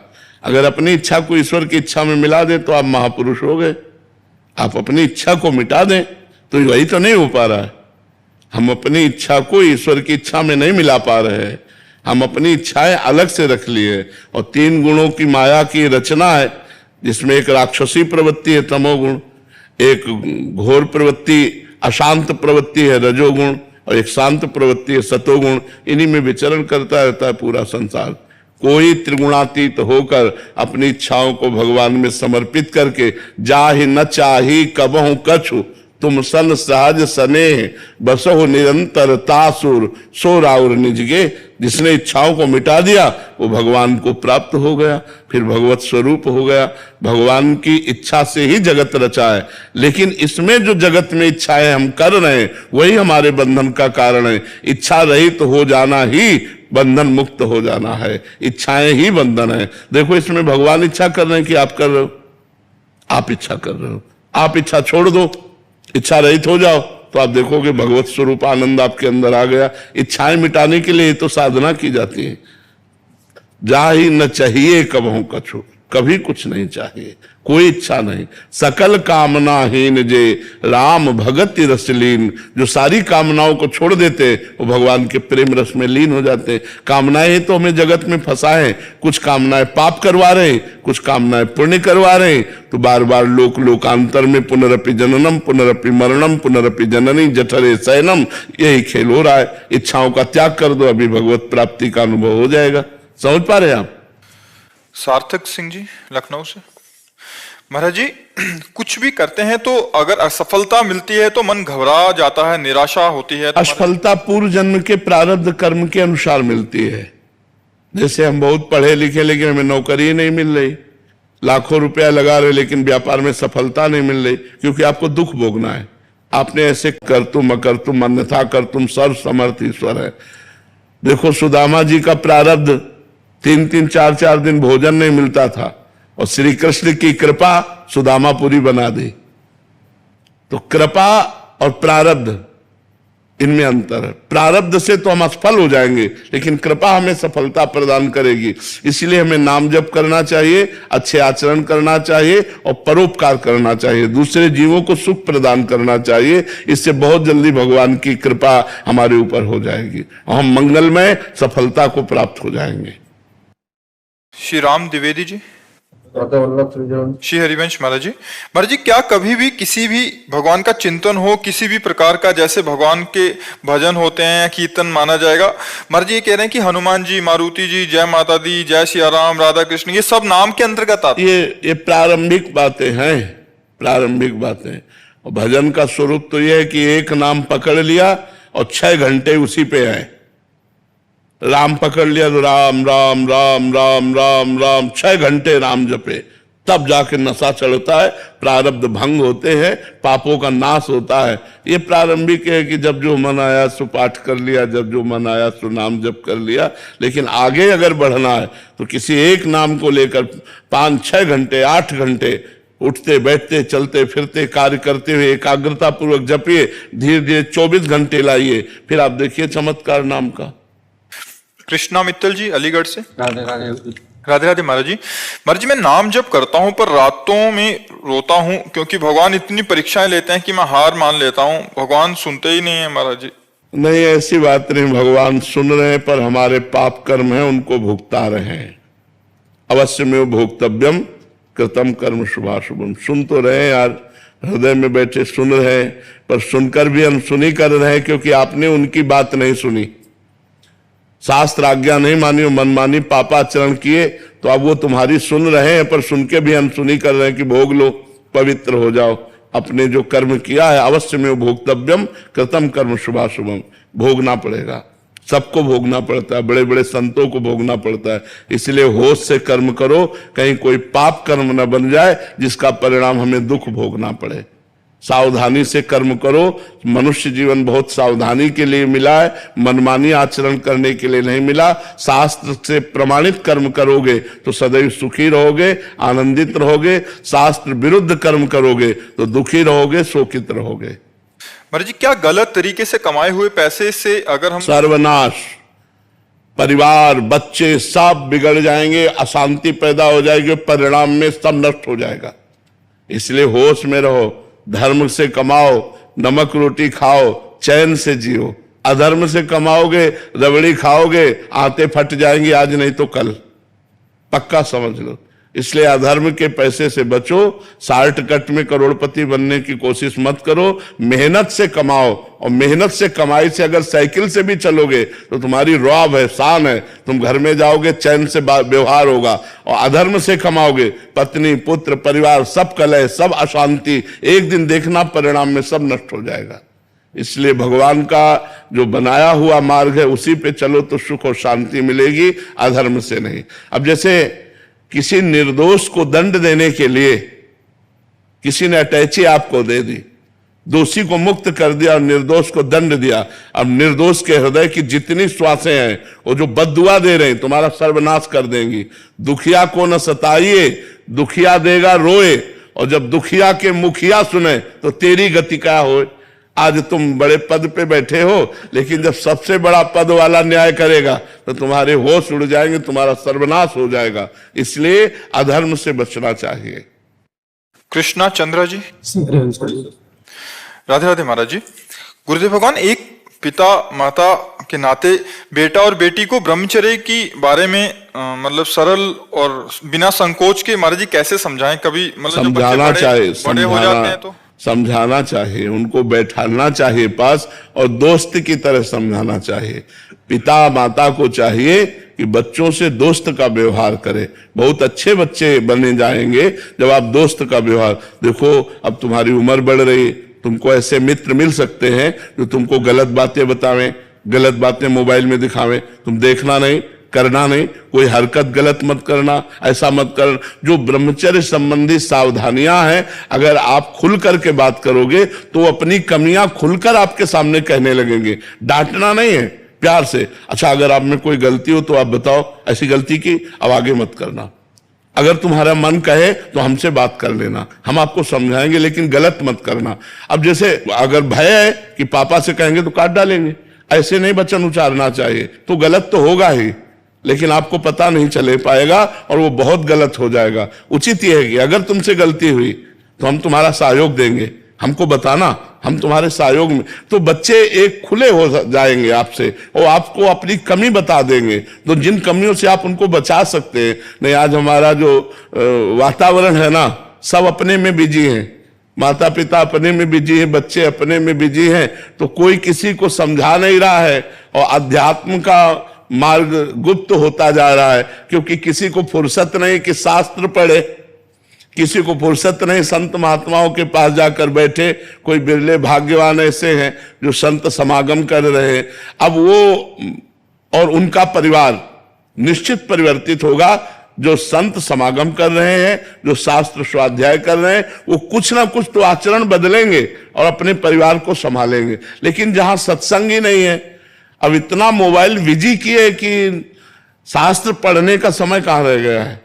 अगर अपनी इच्छा को ईश्वर की इच्छा में मिला दें तो आप महापुरुष हो गए। आप अपनी इच्छा को मिटा दें तो वही तो नहीं हो पा रहा है। हम अपनी इच्छा को ईश्वर की इच्छा में नहीं मिला पा रहे हैं, हम अपनी इच्छाएं अलग से रख लिए। और 3 गुणों की माया की रचना है, जिसमें एक राक्षसी प्रवृत्ति है तमोगुण, एक घोर प्रवृत्ति अशांत प्रवृत्ति है रजोगुण, और एक शांत प्रवृत्ति है सतोगुण। इन्हीं में विचरण करता रहता है पूरा संसार। कोई त्रिगुणातीत होकर अपनी इच्छाओं को भगवान में समर्पित करके, जाहि न चाही कबहु कछु, तुम सन सहज स्नेह बसहो निरंतर तासुर, सो राउर निजगे। जिसने इच्छाओं को मिटा दिया वो भगवान को प्राप्त हो गया, फिर भगवत स्वरूप हो गया। भगवान की इच्छा से ही जगत रचा है, लेकिन इसमें जो जगत में इच्छाएं हम कर रहे हैं वही हमारे बंधन का कारण है। इच्छा रहित तो हो जाना ही बंधन मुक्त हो जाना है, इच्छाएं ही बंधन है। देखो, इसमें भगवान इच्छा कर रहे हैं कि आप कर रहे हो? आप इच्छा कर रहे हो। आप इच्छा छोड़ दो, इच्छा रहित हो जाओ, तो आप देखोगे भगवत स्वरूप आनंद आपके अंदर आ गया। इच्छाएं मिटाने के लिए तो साधना की जाती है। जा ही न चाहिए कबहू कछु, कभी कुछ नहीं चाहिए, कोई इच्छा नहीं। सकल कामनाहीन जे राम भगति रसलीन, जो सारी कामनाओं को छोड़ देते वो भगवान के प्रेम रस में लीन हो जाते। कामनाएं तो हमें जगत में फंसाए, कुछ कामनाएं पाप करवा रहे, कुछ कामनाएं पुण्य करवा रहे, तो बार बार लोकांतर में पुनरपि जननम पुनरपि मरणम पुनरपि जननी जठरे शयनम, यही खेल हो रहा है। इच्छाओं का त्याग कर दो, अभी भगवत प्राप्ति का अनुभव हो जाएगा। समझ पा रहे आप? सार्थक सिंह जी, लखनऊ से। महाराज जी, कुछ भी करते हैं तो अगर असफलता मिलती है तो मन घबरा जाता है, निराशा होती है। असफलता पूर्व जन्म के प्रारब्ध कर्म के अनुसार मिलती है। जैसे हम बहुत पढ़े लिखे लेकिन हमें नौकरी नहीं मिल रही, लाखों रुपया लगा रहे लेकिन व्यापार में सफलता नहीं मिल रही, क्योंकि आपको दुख भोगना है। आपने ऐसे कर तुम अकर तुम अन्यथा कर तुम सर्व समर्थ ईश्वर है। देखो, सुदामा जी का प्रारब्ध 3-3 4-4 दिन भोजन नहीं मिलता था, और श्री कृष्ण की कृपा सुदामापुरी बना दी। तो कृपा और प्रारब्ध इनमें अंतर है। प्रारब्ध से तो हम असफल हो जाएंगे, लेकिन कृपा हमें सफलता प्रदान करेगी। इसलिए हमें नाम जप करना चाहिए, अच्छे आचरण करना चाहिए और परोपकार करना चाहिए, दूसरे जीवों को सुख प्रदान करना चाहिए। इससे बहुत जल्दी भगवान की कृपा हमारे ऊपर हो जाएगी और हम मंगलमय सफलता को प्राप्त हो जाएंगे। श्री राम द्विवेदी जी। राधा वल्लभ त्रिजन। श्री हरिवंश महाराज जी। महाराज जी, क्या कभी भी किसी भी भगवान का चिंतन हो, किसी भी प्रकार का, जैसे भगवान के भजन होते हैं या कीर्तन माना जाएगा? महाराज जी ये कह रहे हैं कि हनुमान जी, मारुति जी, जय माता दी, जय सिया राम, राधा कृष्ण, ये सब नाम के अंतर्गत आते हैं। ये प्रारंभिक बातें हैं, प्रारंभिक बातें। और भजन का स्वरूप तो यह है कि एक नाम पकड़ लिया और 6 घंटे उसी पे आए। राम पकड़ लिया तो राम राम राम राम राम राम 6 घंटे राम जपे, तब जाके नशा चढ़ता है, प्रारब्ध भंग होते हैं, पापों का नाश होता है। ये प्रारंभिक है कि जब जो मन आया सो पाठ कर लिया, जब जो मन आया सो नाम जप कर लिया। लेकिन आगे अगर बढ़ना है तो किसी एक नाम को लेकर 5-6 घंटे 8 घंटे उठते बैठते चलते फिरते कार्य करते हुए एकाग्रता पूर्वक जपिए, धीरे धीरे 24 घंटे लाइए, फिर आप देखिए चमत्कार नाम का। कृष्णा मित्तल जी अलीगढ़ से। राधे राधे। राधे राधे महाराज जी। महाराज जी, मैं नाम जप करता हूँ पर रातों में रोता हूँ, क्योंकि भगवान इतनी परीक्षाएं लेते हैं कि मैं हार मान लेता हूँ। भगवान सुनते ही नहीं है महाराज जी। नहीं, ऐसी बात नहीं, भगवान सुन रहे हैं, पर हमारे पाप कर्म हैं उनको भुगता रहे हैं। अवश्य में भोक्तव्यम कृतम कर्म शुभाशुभम। सुन तो रहे यार, हृदय में बैठे सुन रहे हैं, पर सुनकर भी अनसुनी कर रहे हैं, क्योंकि आपने उनकी बात नहीं सुनी, शास्त्र आज्ञा नहीं मानी और मनमानी पापाचरण किए, तो अब वो तुम्हारी सुन रहे हैं पर सुन के भी अनसुनी कर रहे हैं कि भोग लो, पवित्र हो जाओ। अपने जो कर्म किया है अवश्य में भोक्तव्यम कृतम कर्म शुभाशुभम, भोगना पड़ेगा, सबको भोगना पड़ता है, बड़े बड़े संतों को भोगना पड़ता है। इसलिए होश से कर्म करो, कहीं कोई पाप कर्म न बन जाए जिसका परिणाम हमें दुख भोगना पड़े। सावधानी से कर्म करो। मनुष्य जीवन बहुत सावधानी के लिए मिला है, मनमानी आचरण करने के लिए नहीं मिला। शास्त्र से प्रमाणित कर्म करोगे तो सदैव सुखी रहोगे, आनंदित रहोगे। शास्त्र विरुद्ध कर्म करोगे तो दुखी रहोगे, शोकित रहोगे। महाराज जी, क्या गलत तरीके से कमाए हुए पैसे से अगर हम सर्वनाश, परिवार बच्चे सब बिगड़ जाएंगे, अशांति पैदा हो जाएगी, परिणाम में सब नष्ट हो जाएगा। इसलिए होश में रहो, धर्म से कमाओ, नमक रोटी खाओ, चैन से जियो। अधर्म से कमाओगे, रबड़ी खाओगे, आते फट जाएंगी, आज नहीं तो कल, पक्का समझ लो। इसलिए अधर्म के पैसे से बचो, शॉर्टकट में करोड़पति बनने की कोशिश मत करो। मेहनत से कमाओ, और मेहनत से कमाई से अगर साइकिल से भी चलोगे तो तुम्हारी रौब है, शान है, तुम घर में जाओगे, चैन से व्यवहार होगा। और अधर्म से कमाओगे, पत्नी पुत्र परिवार सब कलह, सब अशांति, एक दिन देखना परिणाम में सब नष्ट हो जाएगा। इसलिए भगवान का जो बनाया हुआ मार्ग है उसी पे चलो तो सुख और शांति मिलेगी, अधर्म से नहीं। अब जैसे किसी निर्दोष को दंड देने के लिए किसी ने अटैची आपको दे दी, दोषी को मुक्त कर दिया और निर्दोष को दंड दिया। अब निर्दोष के हृदय की जितनी श्वासें हैं वो जो बद्दुआ दे रहे हैं तुम्हारा सर्वनाश कर देंगी। दुखिया को न सताइए, दुखिया देगा रोए, और जब दुखिया के मुखिया सुने तो तेरी गति क्या हो। आज तुम बड़े पद पे बैठे हो, लेकिन जब सबसे बड़ा पद वाला न्याय करेगा तो तुम्हारे होश उड़ जाएंगे, तुम्हारा सर्वनाश हो जाएगा। इसलिए अधर्म से बचना चाहिए। कृष्णा चंद्रा जी। राधे राधे महाराज जी। गुरुदेव भगवान, एक पिता माता के नाते बेटा और बेटी को ब्रह्मचर्य की बारे में मतलब सरल और बिना संकोच के महाराज जी कैसे समझाएं? कभी मतलब समझाना चाहिए, बड़े हो जाते हैं तो समझाना चाहिए, उनको बैठाना चाहिए पास, और दोस्त की तरह समझाना चाहिए। पिता माता को चाहिए कि बच्चों से दोस्त का व्यवहार करें। बहुत अच्छे बच्चे बने जाएंगे जब आप दोस्त का व्यवहार। देखो अब तुम्हारी उम्र बढ़ रही, तुमको ऐसे मित्र मिल सकते हैं जो तुमको गलत बातें बतावें, गलत बातें मोबाइल में दिखावें। तुम देखना नहीं, करना नहीं, कोई हरकत गलत मत करना, ऐसा मत कर। जो ब्रह्मचर्य संबंधी सावधानियां हैं, अगर आप खुल करके बात करोगे तो अपनी कमियां खुलकर आपके सामने कहने लगेंगे। डांटना नहीं है, प्यार से। अच्छा, अगर आप में कोई गलती हो तो आप बताओ, ऐसी गलती की, अब आगे मत करना। अगर तुम्हारा मन कहे तो हमसे बात कर लेना, हम आपको समझाएंगे, लेकिन गलत मत करना। अब जैसे अगर भय है कि पापा से कहेंगे तो काट डालेंगे, ऐसे नहीं वचन उच्चारना चाहिए। तो गलत तो होगा ही, लेकिन आपको पता नहीं चले पाएगा और वो बहुत गलत हो जाएगा। उचित ये है कि अगर तुमसे गलती हुई तो हम तुम्हारा सहयोग देंगे, हमको बताना, हम तुम्हारे सहयोग में। तो बच्चे एक खुले हो जाएंगे आपसे और आपको अपनी कमी बता देंगे, तो जिन कमियों से आप उनको बचा सकते हैं। नहीं, आज हमारा जो वातावरण है ना, सब अपने में बिजी हैं, माता पिता अपने में बिजी हैं, बच्चे अपने में बिजी हैं, तो कोई किसी को समझा नहीं रहा है और अध्यात्म का मार्ग गुप्त होता जा रहा है, क्योंकि किसी को फुर्सत नहीं कि शास्त्र पढ़े, किसी को फुर्सत नहीं संत महात्माओं के पास जाकर बैठे। कोई बिरले भाग्यवान ऐसे हैं जो संत समागम कर रहे हैं। अब वो और उनका परिवार निश्चित परिवर्तित होगा। जो संत समागम कर रहे हैं, जो शास्त्र स्वाध्याय कर रहे हैं, वो कुछ ना कुछ तो आचरण बदलेंगे और अपने परिवार को संभालेंगे। लेकिन जहां सत्संग ही नहीं है, अब इतना मोबाइल बिजी किए कि शास्त्र पढ़ने का समय कहां रह गया है।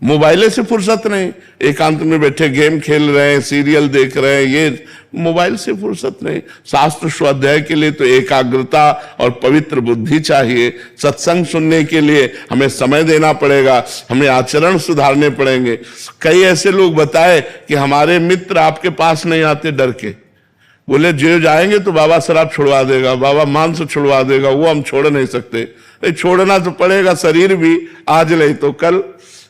मोबाइले से फुर्सत नहीं, एकांत में बैठे गेम खेल रहे हैं, सीरियल देख रहे हैं, ये मोबाइल से फुर्सत नहीं। शास्त्र स्वाध्याय के लिए तो एकाग्रता और पवित्र बुद्धि चाहिए। सत्संग सुनने के लिए हमें समय देना पड़ेगा, हमें आचरण सुधारने पड़ेंगे। कई ऐसे लोग बताए कि हमारे मित्र आपके पास नहीं आते डर के, बोले जो जाएंगे तो बाबा शराब छुड़वा देगा, बाबा मांस छुड़वा देगा, वो हम छोड़ नहीं सकते। छोड़ना तो पड़ेगा, शरीर भी आज नहीं तो कल,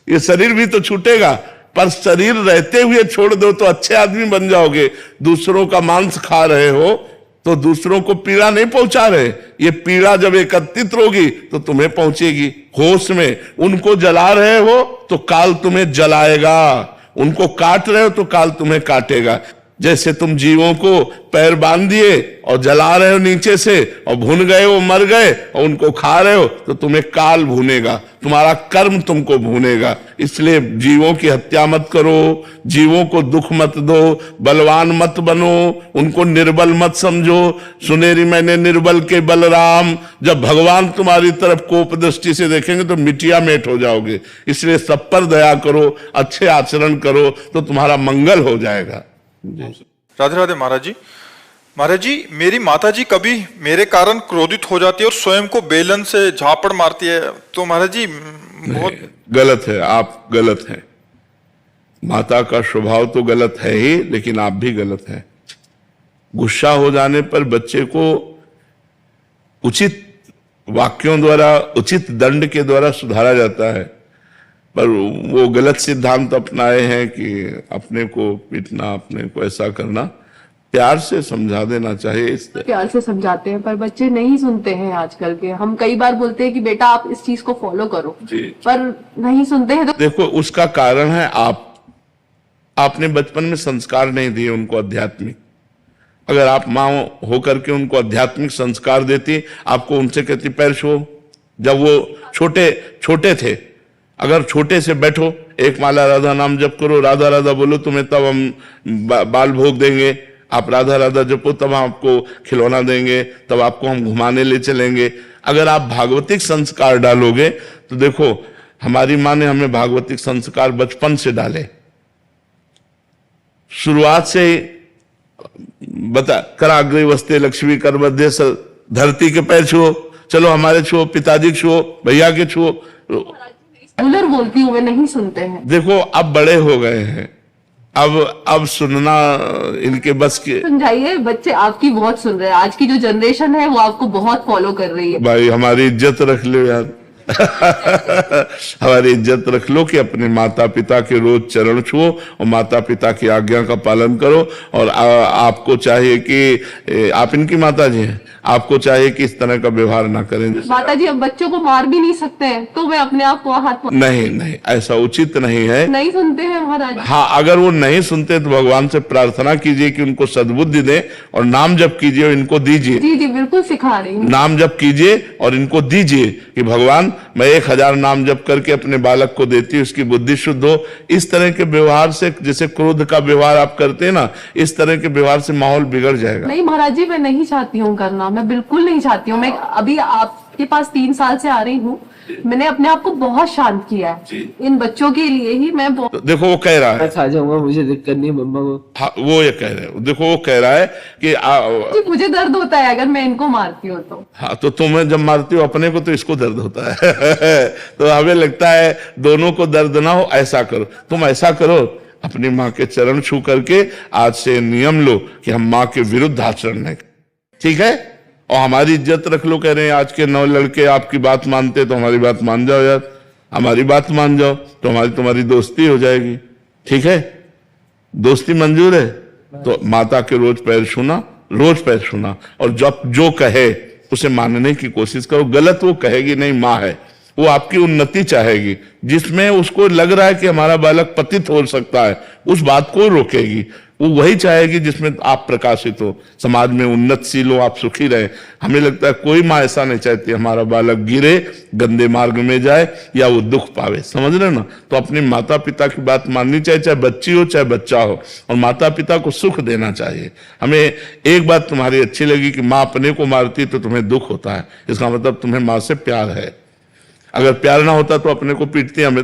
ये शरीर भी तो छूटेगा, पर शरीर रहते हुए छोड़ दो तो अच्छे आदमी बन जाओगे। दूसरों का मांस खा रहे हो तो दूसरों को पीड़ा नहीं पहुंचा रहे, ये पीड़ा जब एकत्रित होगी तो तुम्हें पहुंचेगी। होश में उनको जला रहे हो तो काल तुम्हें जलाएगा, उनको काट रहे हो तो काल तुम्हें काटेगा। जैसे तुम जीवों को पैर बांध दिए और जला रहे हो नीचे से और भून गए, वो मर गए और उनको खा रहे हो, तो तुम्हें काल भूनेगा, तुम्हारा कर्म तुमको भूनेगा। इसलिए जीवों की हत्या मत करो, जीवों को दुख मत दो, बलवान मत बनो, उनको निर्बल मत समझो। सुनेरी मैंने निर्बल के बलराम, जब भगवान तुम्हारी तरफ कोप दृष्टि से देखेंगे तो मिटिया मेट हो जाओगे। इसलिए सब पर दया करो, अच्छे आचरण करो, तो तुम्हारा मंगल हो जाएगा। राधे राधे महाराज जी। महाराज जी, मेरी माता जी कभी मेरे कारण क्रोधित हो जाती है और स्वयं को बेलन से झापड़ मारती है, तो महाराज जी बहुत गलत है, आप गलत हैं। माता का स्वभाव तो गलत है ही, लेकिन आप भी गलत हैं। गुस्सा हो जाने पर बच्चे को उचित वाक्यों द्वारा, उचित दंड के द्वारा सुधारा जाता है, पर वो गलत सिद्धांत अपनाए हैं कि अपने को पीटना, अपने को ऐसा करना। प्यार से समझा देना चाहिए। इस प्यार से समझाते हैं पर बच्चे नहीं सुनते हैं आजकल के। हम कई बार बोलते हैं कि बेटा आप इस चीज को फॉलो करो, पर नहीं सुनते हैं। तो देखो, उसका कारण है आपने बचपन में संस्कार नहीं दिए उनको आध्यात्मिक। अगर आप माँ होकर के उनको आध्यात्मिक संस्कार देती, आपको उनसे कहती पैर छुओ, जब वो छोटे थे, अगर छोटे से बैठो, एक माला राधा नाम जप करो, राधा राधा बोलो, तुम्हें तब हम बाल भोग देंगे। आप राधा राधा जपो, तब आपको खिलौना देंगे, तब आपको हम घुमाने ले चलेंगे। अगर आप भागवतिक संस्कार डालोगे तो देखो, हमारी माँ ने हमें भागवतिक संस्कार बचपन से डाले, शुरुआत से ही बता, कराग्रे वस्ते लक्ष्मी कर मध्य धरती के पैर छुओ, चलो हमारे छुओ, पिताजी के छुओ, भैया के छुओ। रेगुलर बोलती हूँ, वे नहीं सुनते हैं। देखो, अब बड़े हो गए हैं, अब सुनना इनके बस के। समझाइए, बच्चे आपकी बहुत सुन रहे हैं। आज की जो जनरेशन है वो आपको बहुत फॉलो कर रही है। भाई हमारी इज्जत रख लो यार हमारी इज्जत रख लो कि अपने माता पिता के रोज चरण छुओ और माता पिता की आज्ञा का पालन करो। और आपको चाहिए कि आप इनकी माता जी हैं, आपको चाहिए कि इस तरह का व्यवहार ना करें। माता जी अब बच्चों को मार भी नहीं सकते हैं, तो मैं अपने आप को हाथ नहीं, ऐसा उचित नहीं है। नहीं सुनते हैं महाराज। हाँ, अगर वो नहीं सुनते तो भगवान से प्रार्थना कीजिए कि उनको सद्बुद्धि दे और नाम जप कीजिए और इनको दीजिए। जी जी बिल्कुल सिखा रही हूँ। नाम जप कीजिए और इनको दीजिए कि भगवान मैं 1000 नाम जप करके अपने बालक को देती हूँ, उसकी बुद्धि शुद्ध हो। इस तरह के व्यवहार से, जैसे क्रोध का व्यवहार आप करते हैं ना, इस तरह के व्यवहार से माहौल बिगड़ जाएगा। नहीं महाराज जी, मैं नहीं चाहती हूँ करना, मैं बिल्कुल नहीं चाहती हूँ। मैं अभी आपके पास 3 साल से आ रही हूँ, मैंने अपने आप को बहुत शांत किया है इन बच्चों के लिए ही। मैं बहुत तो देखो वो कह रहा है, मैं खा जाऊंगा, मुझे दिक्कत नहीं मम्मा को। हाँ, वो ये कह रहे हैं, देखो वो कह रहा है कि मुझे दर्द होता है अगर मैं इनको मारती हूँ तो। हाँ, तो तुम्हें जब मारती हो अपने को तो इसको दर्द होता है तो हमें लगता है दोनों को दर्द ना हो, ऐसा करो, तुम ऐसा करो, अपनी माँ के चरण छू करके आज से नियम लो कि हम माँ के विरुद्ध आचरण नहीं, ठीक है, और हमारी इज्जत रख लो। कह रहे हैं आज के 9 लड़के आपकी बात मानते तो हमारी बात मान जाओ यार, हमारी बात मान जाओ तो हमारी तुम्हारी दोस्ती हो जाएगी, ठीक है, दोस्ती मंजूर है। तो माता के रोज पैर छूना और जब जो कहे उसे मानने की कोशिश करो। गलत वो कहेगी नहीं, माँ है, वो आपकी उन्नति चाहेगी, जिसमें उसको लग रहा है कि हमारा बालक पतित हो सकता है उस बात को रोकेगी। वो वही चाहेगी जिसमें आप प्रकाशित हो, समाज में उन्नतशील हो, आप सुखी रहे। हमें लगता है कोई माँ ऐसा नहीं चाहती हमारा बालक गिरे, गंदे मार्ग में जाए या वो दुख पावे, समझ रहे ना। तो अपने माता पिता की बात माननी चाहिए, चाहे बच्ची हो चाहे बच्चा हो, और माता पिता को सुख देना चाहिए। हमें एक बात तुम्हारी अच्छी लगी कि माँ अपने को मारती तो तुम्हें दुख होता है, इसका मतलब तुम्हें माँ से प्यार है। अगर प्यार ना होता तो अपने को पीटती, हमें